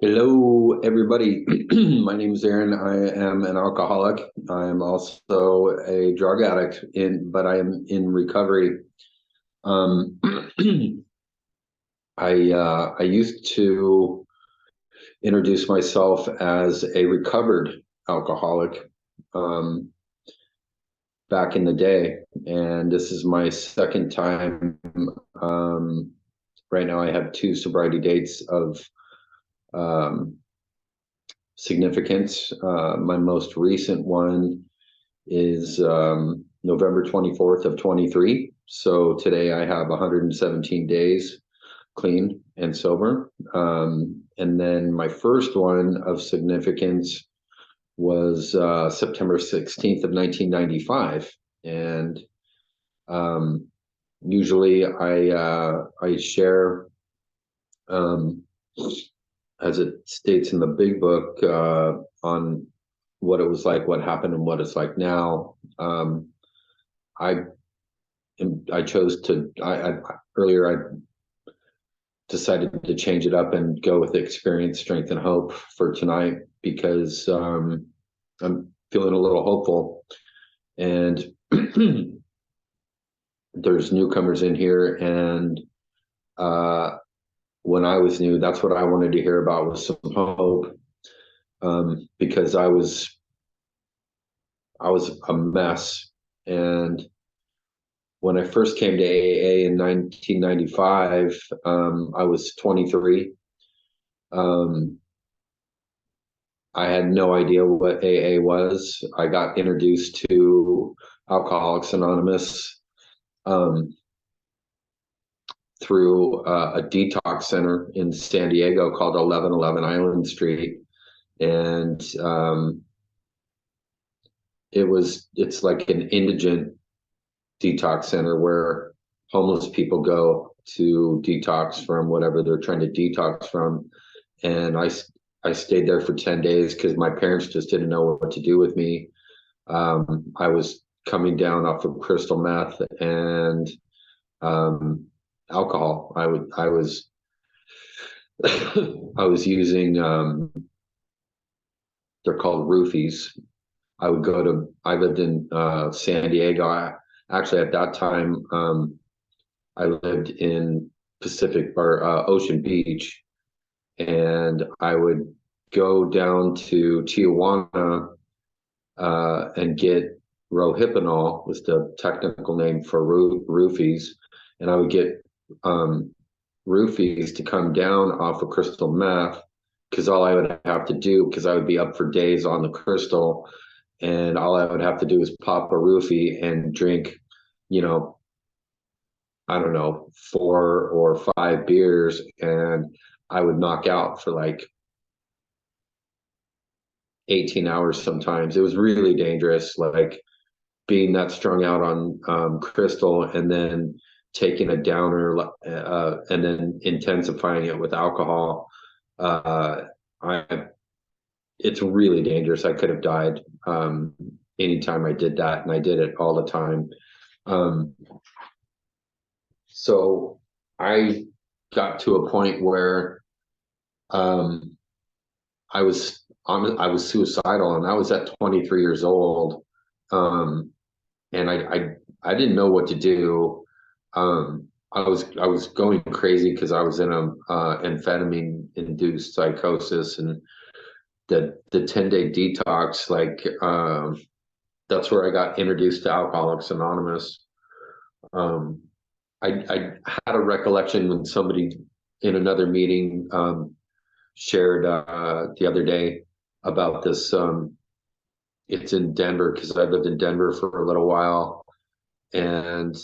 Hello, everybody. My name is Aaron. I am an alcoholic. I am also a drug addict, but I am in recovery. Um, I used to introduce myself as a recovered alcoholic um, back in the day, and this is my second time. Um, right now, I have two sobriety dates of um, significance. My most recent one is November 24th of 23. So today I have 117 days clean and sober. And then my first one of significance was September 16th of 1995. And um, usually I share um, as it states in the big book, on what it was like, what happened, and what it's like now. I I chose to. I earlier I decided to change it up and go with experience, strength, and hope for tonight because I'm feeling a little hopeful, and there's newcomers in here, and uh, when I was new, that's what I wanted to hear about was some hope, because I was a mess. And when I first came to AA in 1995, I was 23. Um, I had no idea what AA was. I got introduced to Alcoholics Anonymous um, through a detox center in San Diego called 1111 Island Street. And it's like an indigent detox center where homeless people go to detox from whatever they're trying to detox from. And I stayed there for 10 days because my parents just didn't know what to do with me. I was coming down off of crystal meth and um, alcohol. I was I was using they're called roofies. I lived in San Diego. Actually, at that time, I lived in Pacific or Ocean Beach, and I would go down to Tijuana and get rohypnol, was the technical name for roofies, and I would get um, roofies to come down off of crystal meth because all I would have to do, because I would be up for days on the crystal, and all I would have to do is pop a roofie and drink, you know, I don't know, 4 or 5 beers, and I would knock out for like 18 hours sometimes. It was really dangerous, like being that strung out on crystal and then taking a downer and then intensifying it with alcohol. Uh, I, it's really dangerous. I could have died anytime I did that, and I did it all the time. Um, so I got to a point where um, I was suicidal, and I was at 23 years old, and I didn't know what to do. I was going crazy because I was in a amphetamine induced psychosis, and the 10-day detox, like that's where I got introduced to Alcoholics Anonymous. Um, I had a recollection when somebody in another meeting shared the other day about this. It's in Denver because I lived in Denver for a little while, and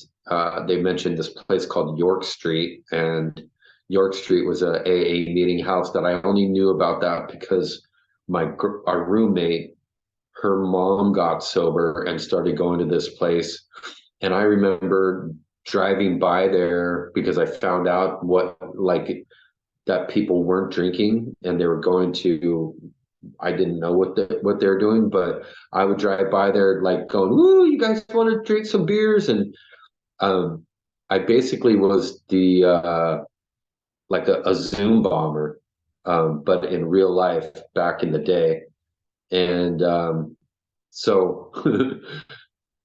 they mentioned this place called York Street, and York Street was a AA meeting house that I only knew about that because our roommate, her mom got sober and started going to this place, and I remember driving by there because I found out what like that people weren't drinking and they were going to. I didn't know what they're doing, but I would drive by there like going, "Ooh, you guys want to drink some beers?" And um, I basically was the like a Zoom bomber. but in real life back in the day. And so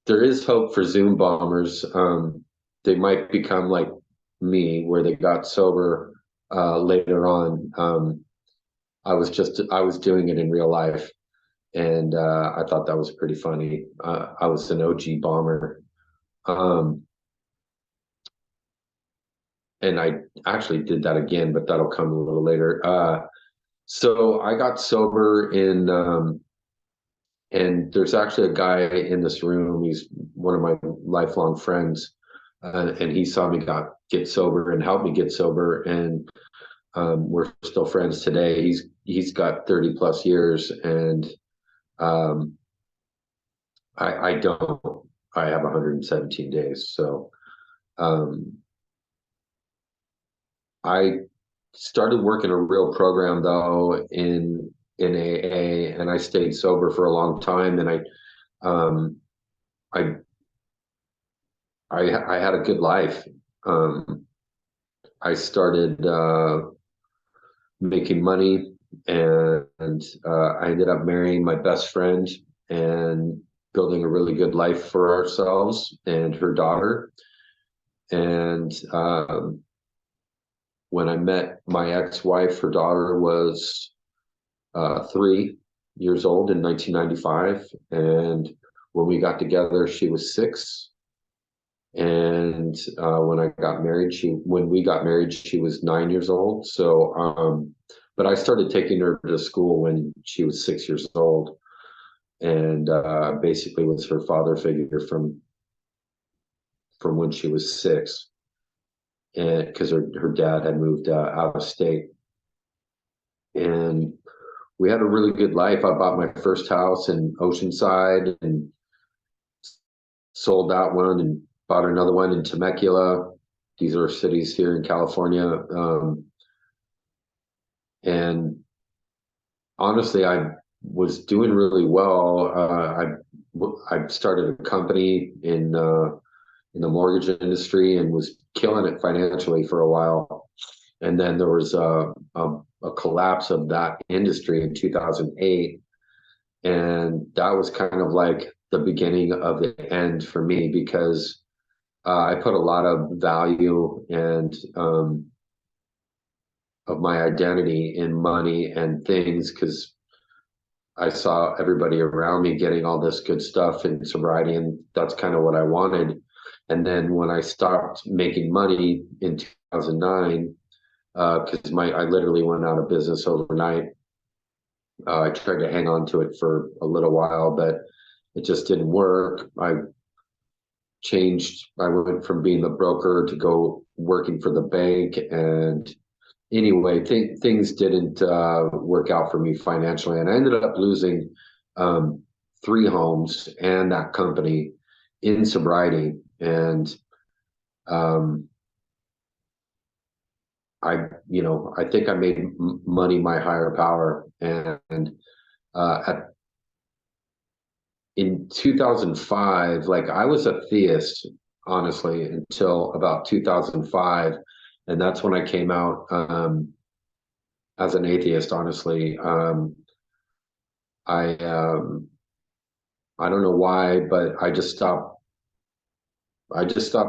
there is hope for Zoom bombers. They might become like me, where they got sober later on. I was doing it in real life, and I thought that was pretty funny. I was an OG bomber, um, and I actually did that again, but that'll come a little later. So I got sober in, and there's actually a guy in this room. He's one of my lifelong friends, and he saw me get sober and helped me get sober, and we're still friends today. He's got 30 plus years, and um, I don't. I have 117 days, so um, I started working a real program though in AA, and I stayed sober for a long time, and um, I I had a good life. Um, I started making money, and I ended up marrying my best friend and building a really good life for ourselves and her daughter. And when I met my ex-wife, her daughter was 3 years old in 1995, and when we got together, she was 6. And when we got married, she was 9 years old. So, but I started taking her to school when she was 6 years old, and basically was her father figure from when she was 6, and because her dad had moved out of state, and we had a really good life. I bought my first house in Oceanside and sold that one and bought another one in Temecula. These are cities here in California. And honestly, I was doing really well. I started a company in the mortgage industry and was killing it financially for a while. And then there was a collapse of that industry in 2008. And that was kind of like the beginning of the end for me, because I put a lot of value and of my identity in money and things, because I saw everybody around me getting all this good stuff in sobriety, and that's kind of what I wanted. And then when I stopped making money in 2009, because I literally went out of business overnight. I tried to hang on to it for a little while, but it just didn't work. I went from being the broker to go working for the bank, and anyway, things didn't work out for me financially, and I ended up losing um, 3 homes and that company in sobriety. And um, I think I made money my higher power. And in 2005, like, I was a theist, honestly, until about 2005, and that's when I came out as an atheist. Honestly, I I don't know why, but I just stopped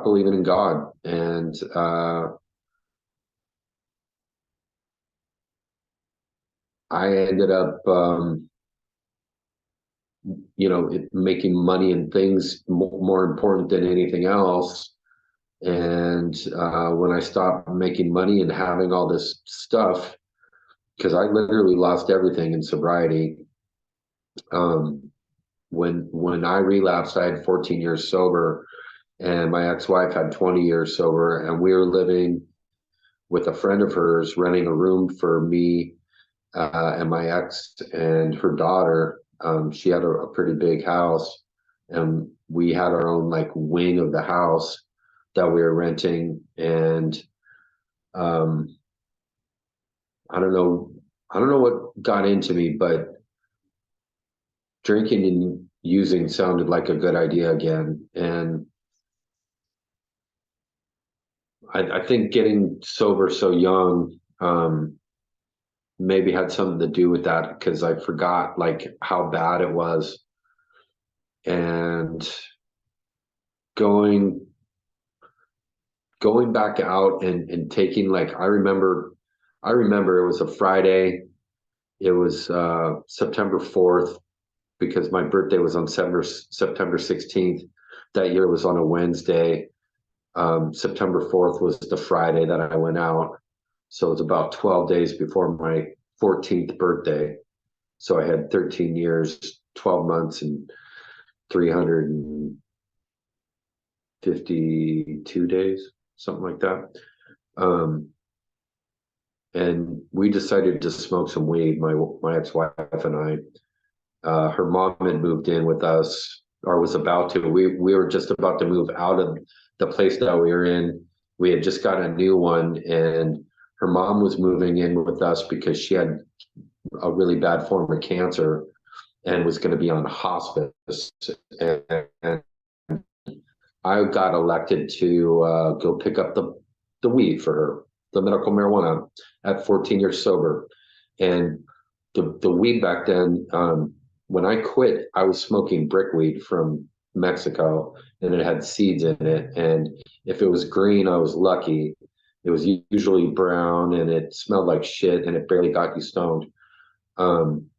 believing in God, and I ended up, making money and things more important than anything else. And when I stopped making money and having all this stuff, because I literally lost everything in sobriety. Um, when I relapsed, I had 14 years sober, and my ex-wife had 20 years sober, and we were living with a friend of hers, renting a room for me and my ex and her daughter. She had a pretty big house, and we had our own like wing of the house that we were renting. And um, I don't know, I don't know what got into me, but drinking and using sounded like a good idea again. And I think getting sober so young maybe had something to do with that because I forgot like how bad it was. And going going back out and taking like I remember it was a Friday. It was September 4th because my birthday was on September 16th. That year was on a Wednesday. September 4th was the Friday that I went out. So it was about 12 days before my 14th birthday. So I had 13 years, 12 months, and 352 days, something like that. Um, and we decided to smoke some weed, my ex-wife and I. Her mom had moved in with us, or was about to. We were just about to move out of the place that we were in. We had just got a new one, and her mom was moving in with us because she had a really bad form of cancer and was going to be on hospice. And I got elected to go pick up the weed for her, the medical marijuana, at 14 years sober. And the weed back then, when I quit, I was smoking brickweed from Mexico, and it had seeds in it. And if it was green, I was lucky. It was usually brown, and it smelled like shit, and it barely got you stoned. Um,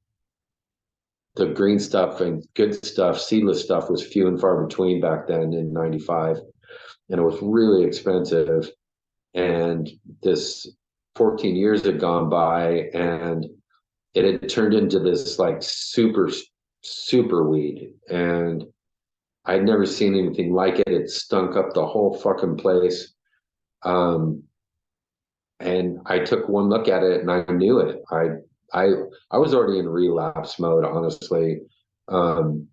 the green stuff and good stuff, seedless stuff, was few and far between back then in '95, and it was really expensive. And this 14 years had gone by, and it had turned into this like super weed, and I'd never seen anything like it. It stunk up the whole fucking place. Um, and I took one look at it and I knew it. I I was already in relapse mode, honestly. Um,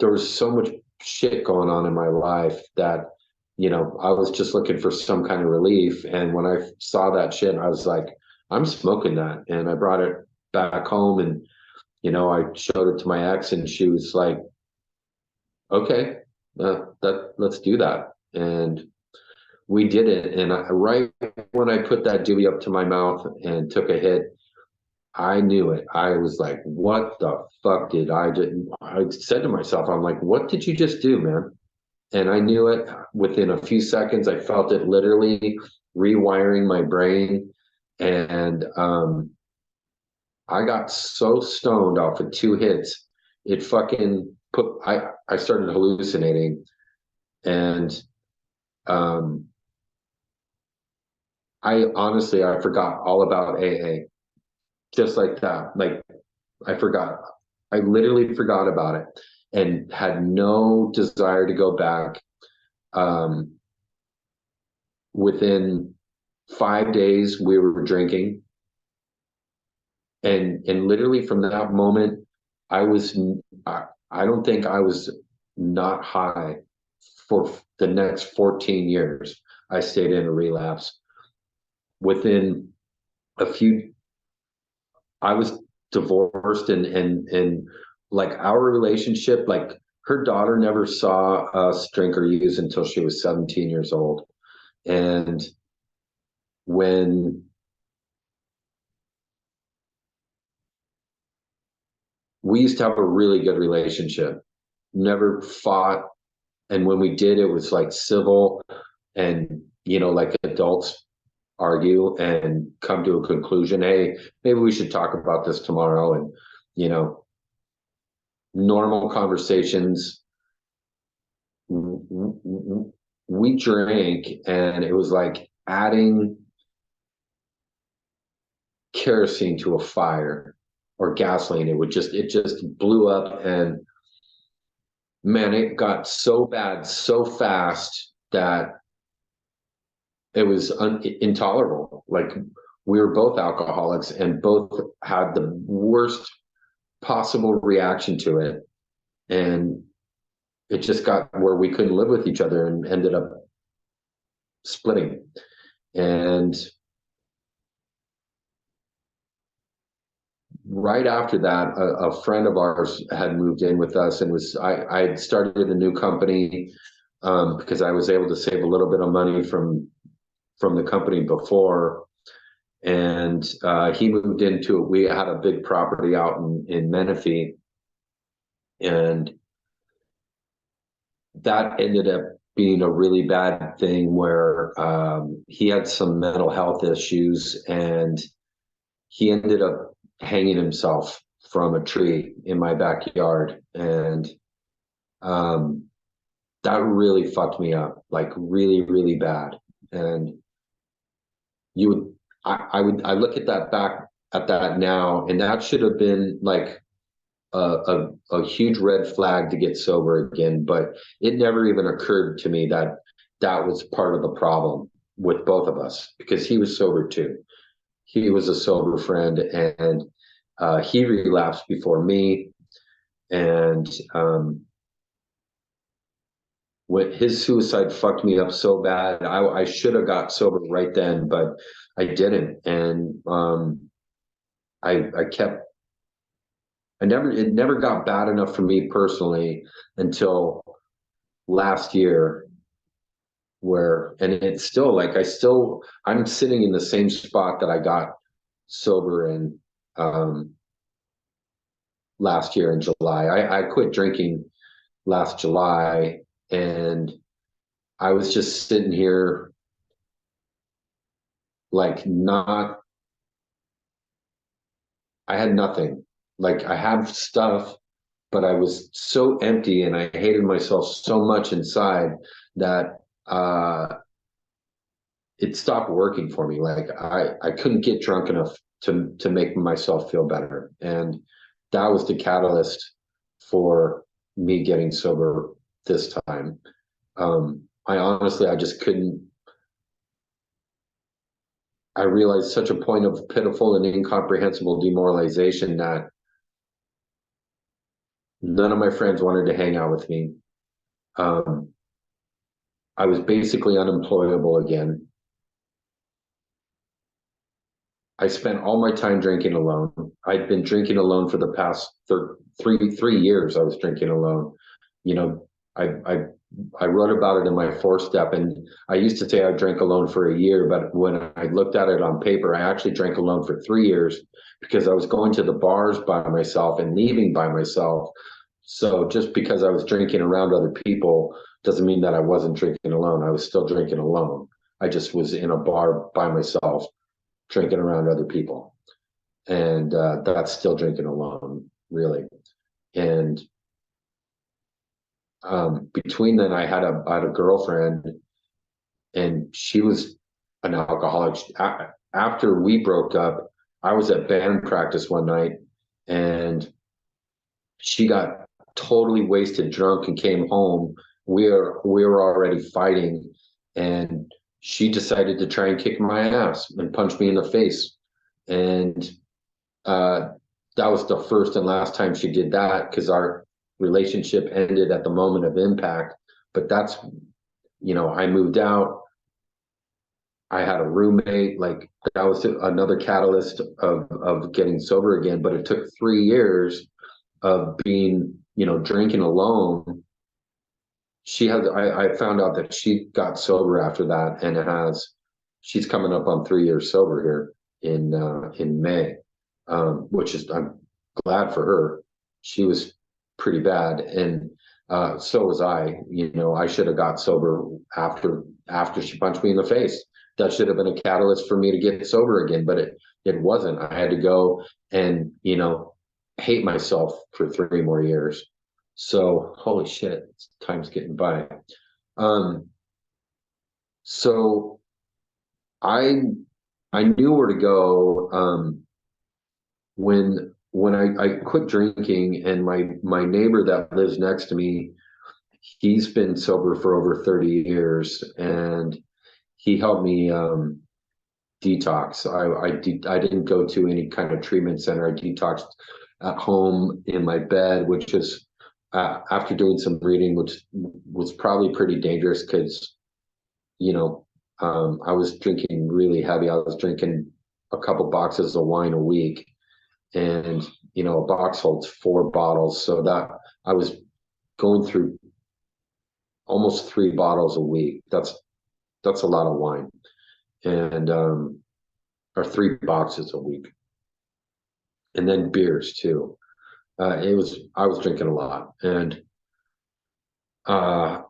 there was so much shit going on in my life that, I was just looking for some kind of relief. And when I saw that shit, I was like, I'm smoking that. And I brought it back home, and, I showed it to my ex, and she was like, okay, let's do that. And we did it. And right when I put that doobie up to my mouth and took a hit, I knew it. I was like, what the fuck did I do? I said to myself, I'm like, what did you just do, man? And I knew it within a few seconds. I felt it literally rewiring my brain. And I got so stoned off of two hits, it fucking I started hallucinating. And um, I forgot all about AA just like that. Like I forgot. I literally forgot about it and had no desire to go back. Um, Within 5 days, we were drinking, and literally from that moment, I was. I don't think I was not high for the next 14 years. I stayed in a relapse. Within a few, I was divorced, and like our relationship, like her daughter never saw us drink or use until she was 17 years old. And when we used to have a really good relationship, never fought. And when we did, it was like civil, and, like adults argue and come to a conclusion. Hey, maybe we should talk about this tomorrow. And, you know, normal conversations. We drank, and it was like adding kerosene to a fire, or gasoline. It just blew up. And man, it got so bad so fast that it was intolerable. Like, we were both alcoholics and both had the worst possible reaction to it. And it just got where we couldn't live with each other and ended up splitting. And right after that, a friend of ours had moved in with us, and I had started a new company, because I was able to save a little bit of money from the company before. and he moved into it. We had a big property out in Menifee, and that ended up being a really bad thing where he had some mental health issues, and he ended up hanging himself from a tree in my backyard. And um, that really fucked me up, like really, really bad. And you would, I look at that back at that now, and that should have been like a huge red flag to get sober again. But it never even occurred to me that that was part of the problem with both of us, because he was sober too. He was a sober friend, and he relapsed before me. And when his suicide fucked me up so bad, I should have got sober right then, but I didn't. And I kept, it never got bad enough for me personally until last year, where, and it's still like, I'm sitting in the same spot that I got sober in last year in July. I quit drinking last July, and I was just sitting here like not, I had nothing. Like I have stuff, but I was so empty, and I hated myself so much inside that it stopped working for me. Like I couldn't get drunk enough to make myself feel better. And that was the catalyst for me getting sober this time. I honestly, I just couldn't, I realized such a point of pitiful and incomprehensible demoralization that none of my friends wanted to hang out with me. Um, I was basically unemployable again. I spent all my time drinking alone. I'd been drinking alone for the past 3 years. I was drinking alone. You know, I wrote about it in my 4 step, and I used to say I drank alone for a year, but when I looked at it on paper, I actually drank alone for 3 years, because I was going to the bars by myself and leaving by myself. So just because I was drinking around other people doesn't mean that I wasn't drinking alone. I was still drinking alone. I just was in a bar by myself, drinking around other people. And that's still drinking alone, really. And between then, I had a girlfriend, and she was an alcoholic. After we broke up, I was at band practice one night, and she got totally wasted drunk and came home. We were already fighting, and she decided to try and kick my ass and punch me in the face. And uh, that was the first and last time she did that, because our relationship ended at the moment of impact. But that's, I moved out. I had a roommate. Like that was another catalyst of getting sober again. But it took 3 years of being, drinking alone. I found out that she got sober after that, and she's coming up on 3 years sober here in May, which is, I'm glad for her. She was pretty bad, and so was I. I should have got sober after she punched me in the face. That should have been a catalyst for me to get sober again, but it wasn't. I had to go and hate myself for 3 more years. So holy shit, time's getting by. Um, so I I knew where to go when I quit drinking, and my neighbor that lives next to me, he's been sober for over 30 years, and he helped me detox. I didn't go to any kind of treatment center. I detoxed at home in my bed, which is after doing some reading, which was probably pretty dangerous, because I was drinking really heavy. I was drinking a couple boxes of wine a week, and a box holds 4 bottles, so that I was going through almost 3 bottles a week. That's a lot of wine. And or 3 boxes a week, and then beers too. I was drinking a lot, and uh,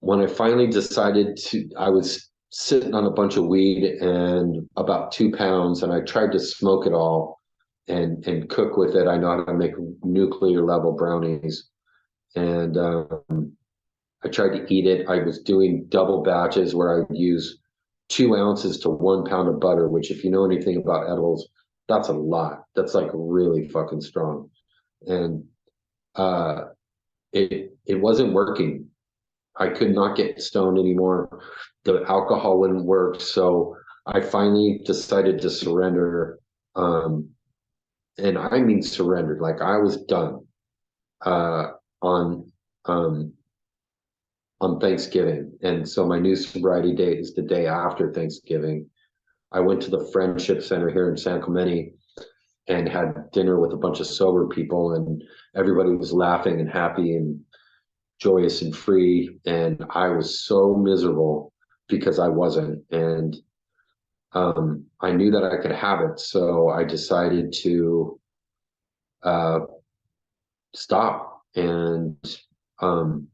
when I finally decided to, I was sitting on a bunch of weed and about 2 pounds, and I tried to smoke it all and cook with it. I know how to make nuclear level brownies, and I tried to eat it. I was doing double batches where I would use 2 ounces to 1 pound of butter, which, if you know anything about edibles, that's a lot. That's like really fucking strong. And uh, it wasn't working. I could not get stoned anymore. The alcohol wouldn't work. So I finally decided to surrender. Um, and I mean surrendered. Like, I was done uh, on um, on Thanksgiving. And so my new sobriety date is the day after Thanksgiving. I went to the Friendship Center here in San Clemente and had dinner with a bunch of sober people, and everybody was laughing and happy and joyous and free. And I was so miserable because I wasn't. And I knew that I could have it. So I decided to uh, stop. And um,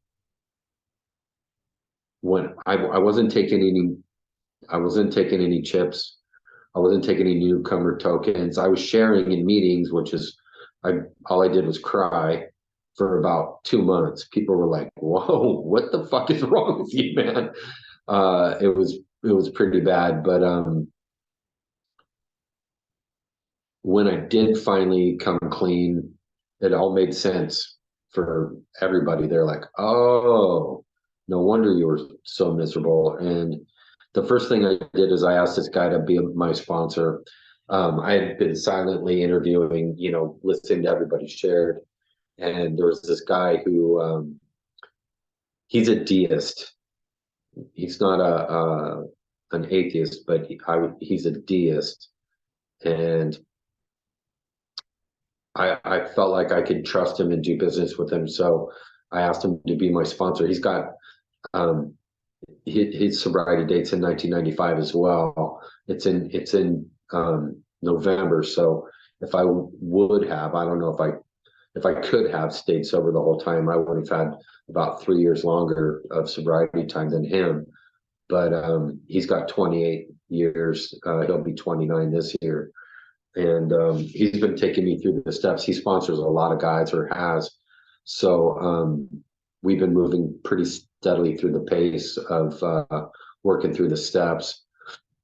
when I wasn't taking any chips. I wasn't taking any newcomer tokens. I was sharing in meetings, which is, all I did was cry for about 2 months. People were like, "Whoa, what the fuck is wrong with you, man?" It was pretty bad. But when I did finally come clean, it all made sense for everybody. They're like, "Oh, no wonder you were so miserable." And the first thing I did is I asked this guy to be my sponsor. I had been silently interviewing, listening to everybody shared, and there was this guy who he's a deist. He's not an atheist, but he's a deist, and I felt like I could trust him and do business with him. So I asked him to be my sponsor. He's got um, his sobriety date's in 1995 as well. It's in November. So if I would have, I don't know if I could have stayed sober the whole time, I would have had about 3 years longer of sobriety time than him. But he's got 28 years. He'll be 29 this year. And he's been taking me through the steps. He sponsors a lot of guys, or has. So we've been moving pretty steadily through the pace of working through the steps.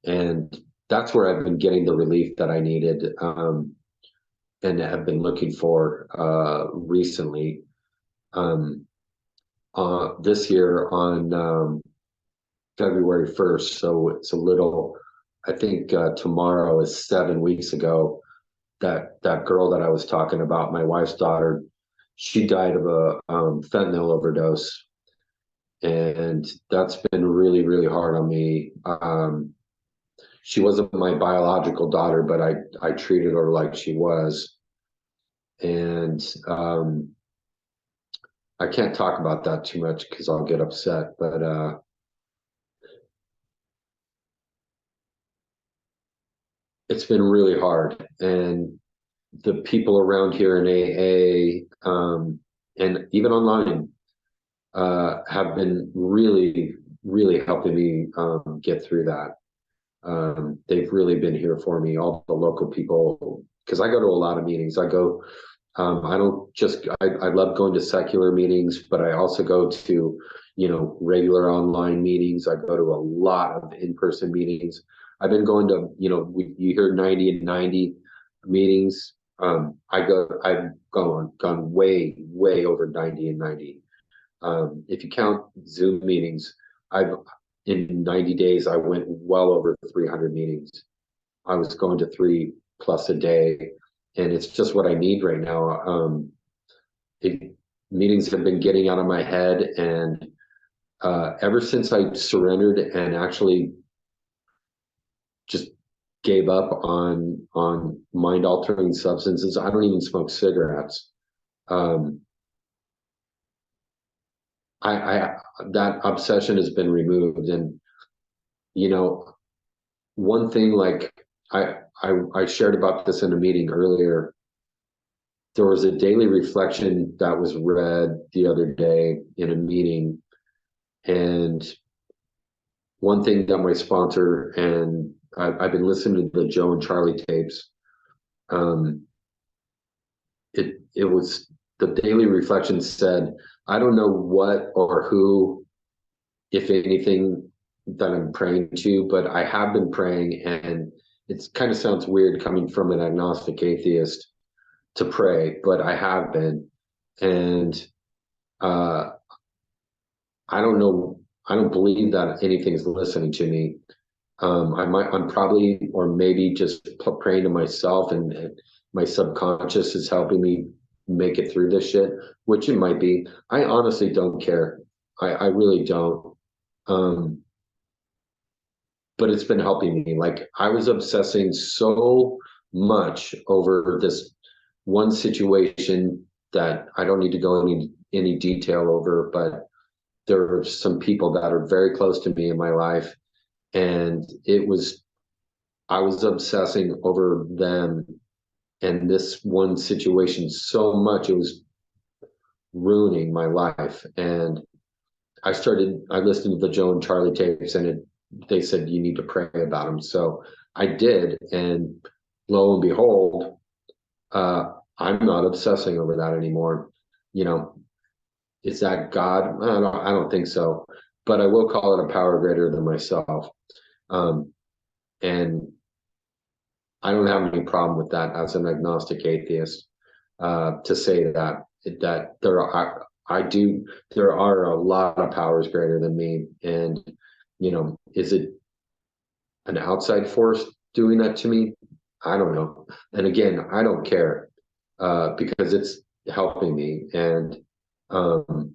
And that's where I've been getting the relief that I needed, and have been looking for recently. Um, this year on February 1st, so it's a little, I think tomorrow is 7 weeks ago, that girl that I was talking about, my wife's daughter, she died of a fentanyl overdose, and that's been really, really hard on me. She wasn't my biological daughter, but I treated her like she was, and I can't talk about that too much because I'll get upset. But it's been really hard, and the people around here in AA, and even online, have been really, really helping me get through that. They've really been here for me, all the local people, because I go to a lot of meetings. I don't just, I love going to secular meetings, but I also go to, regular online meetings. I go to a lot of in-person meetings. I've been going to, you hear 90 and 90 meetings. I've gone way, way over 90 and 90. If you count Zoom meetings, in 90 days, I went well over 300 meetings. I was going to 3+ a day, and it's just what I need right now. It, Meetings have been getting out of my head, and ever since I surrendered and actually just gave up on mind altering substances, I don't even smoke cigarettes. Um, I that obsession has been removed, and you know one thing, like I shared about this in a meeting earlier. There was a daily reflection that was read the other day in a meeting, and one thing that my sponsor, and I've been listening to the Joe and Charlie tapes. Um, it was, the daily reflection said, I don't know what or who, if anything, that I'm praying to, but I have been praying, and it kind of sounds weird coming from an agnostic atheist to pray, but I have been, and uh, I don't know, I don't believe that anything's listening to me. I'm probably, or maybe just praying to myself, and my subconscious is helping me make it through this shit, which it might be. I honestly don't care. I really don't. Um, but it's been helping me. Like, I was obsessing so much over this one situation that I don't need to go into any detail over, but there are some people that are very close to me in my life, and I was obsessing over them and this one situation so much, it was ruining my life. And I listened to the Joe and Charlie tapes, and they said, you need to pray about them. So I did. And lo and behold, I'm not obsessing over that anymore. You know, is that God? I don't think so, but I will call it a power greater than myself. Um, and I don't have any problem with that as an agnostic atheist, to say that there are a lot of powers greater than me, and is it an outside force doing that to me? I don't know. And again, I don't care, because it's helping me. And um,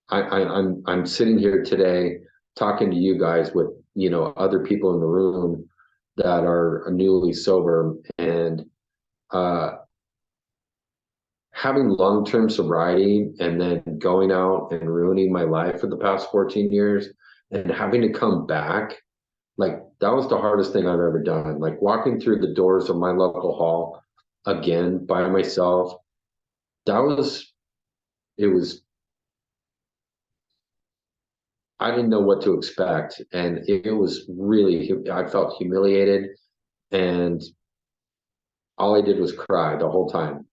I'm sitting here today talking to you guys with other people in the room that are newly sober, and uh, having long-term sobriety and then going out and ruining my life for the past 14 years and having to come back, like, that was the hardest thing I've ever done. Like, walking through the doors of my local hall again by myself, that was, it was, I didn't know what to expect. And it was really, I felt humiliated, and all I did was cry the whole time.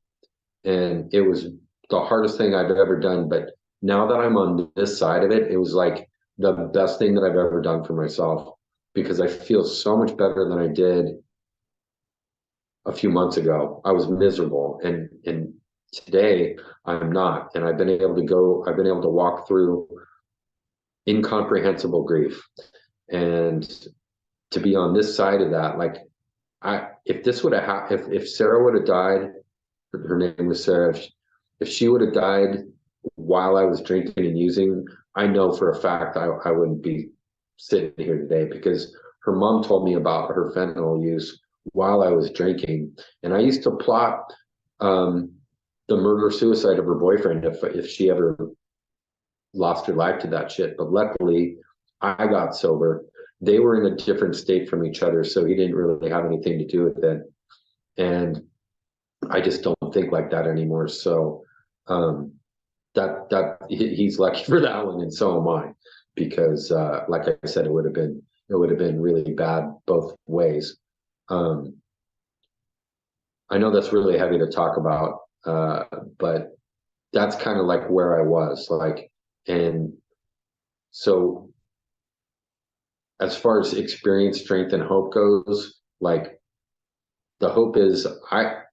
And it was the hardest thing I've ever done. But now that I'm on this side of it, it was like the best thing that I've ever done for myself, because I feel so much better than I did a few months ago. I was miserable, and today I'm not. And I've been able to walk through incomprehensible grief, and to be on this side of that, like, if this would have happened, if Sarah would have died, her name was Sarah, if she would have died while I was drinking and using, I know for a fact I wouldn't be sitting here today, because her mom told me about her fentanyl use while I was drinking. And I used to plot the murder suicide of her boyfriend if she ever lost her life to that shit. But luckily, I got sober. They were in a different state from each other, so he didn't really have anything to do with it. And I just don't think like that anymore. So he's lucky for that one, and so am I, because like I said, it would have been really bad both ways. I know that's really heavy to talk about, but that's kind of like where I was, like. And so as far as experience, strength, and hope goes, like, the hope is I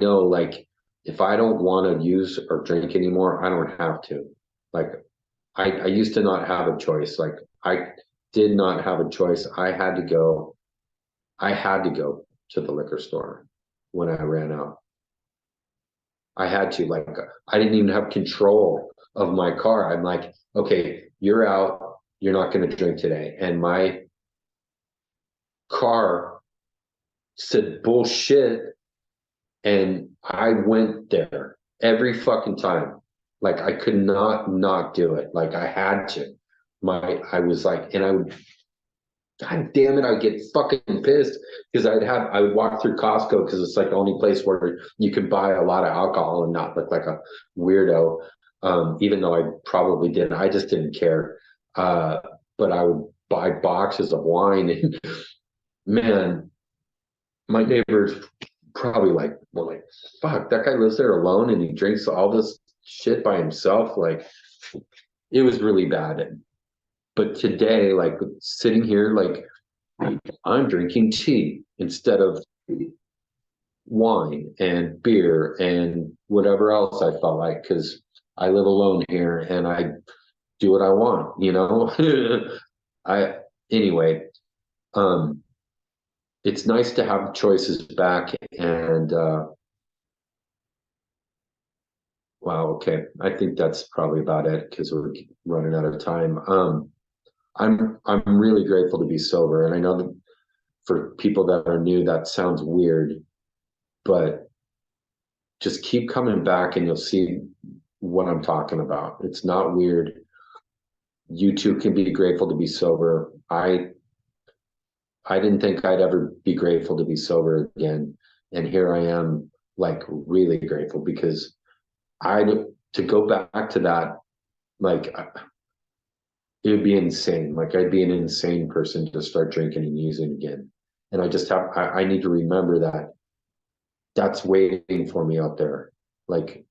know, like, if I don't want to use or drink anymore, I don't have to. Like, I used to not have a choice. Like, I did not have a choice. I had to go to the liquor store when I ran out. I had to, like, I didn't even have control of my car. I'm like, okay, you're out. You're not going to drink today. And my car said bullshit, and I went there every fucking time. Like, I could not do it. Like, I had to. I was like, and I would God damn it, I'd get fucking pissed because I would walk through Costco because it's like the only place where you could buy a lot of alcohol and not look like a weirdo. Even though I probably didn't, I just didn't care. Uh, but I would buy boxes of wine, and man, my neighbors probably like, well, like, fuck, that guy lives there alone and he drinks all this shit by himself. Like, it was really bad. But today, like sitting here, like I'm drinking tea instead of wine and beer and whatever else I felt like because I live alone here and I do what I want, you know. I anyway, um, it's nice to have choices back and wow, okay. I think that's probably about it because we're running out of time. I'm really grateful to be sober, and I know that for people that are new, that sounds weird, but just keep coming back and you'll see what I'm talking about. It's not weird. You too can be grateful to be sober. I didn't think I'd ever be grateful to be sober again, and here I am, like really grateful because I to go back to that, like it would be insane. Like I'd be an insane person to start drinking and using again. And I just have I need to remember that that's waiting for me out there. Like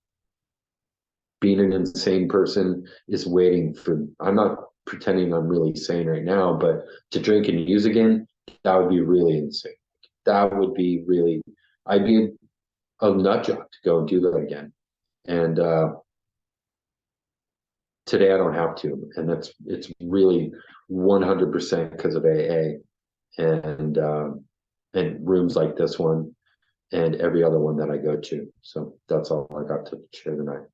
being an insane person is waiting for I'm not pretending I'm really sane right now, but to drink and use again, that would be really insane. That would be really I'd be a nut job to go and do that again. And today I don't have to. And it's really 100% because of AA and rooms like this one and every other one that I go to. So that's all I got to share tonight.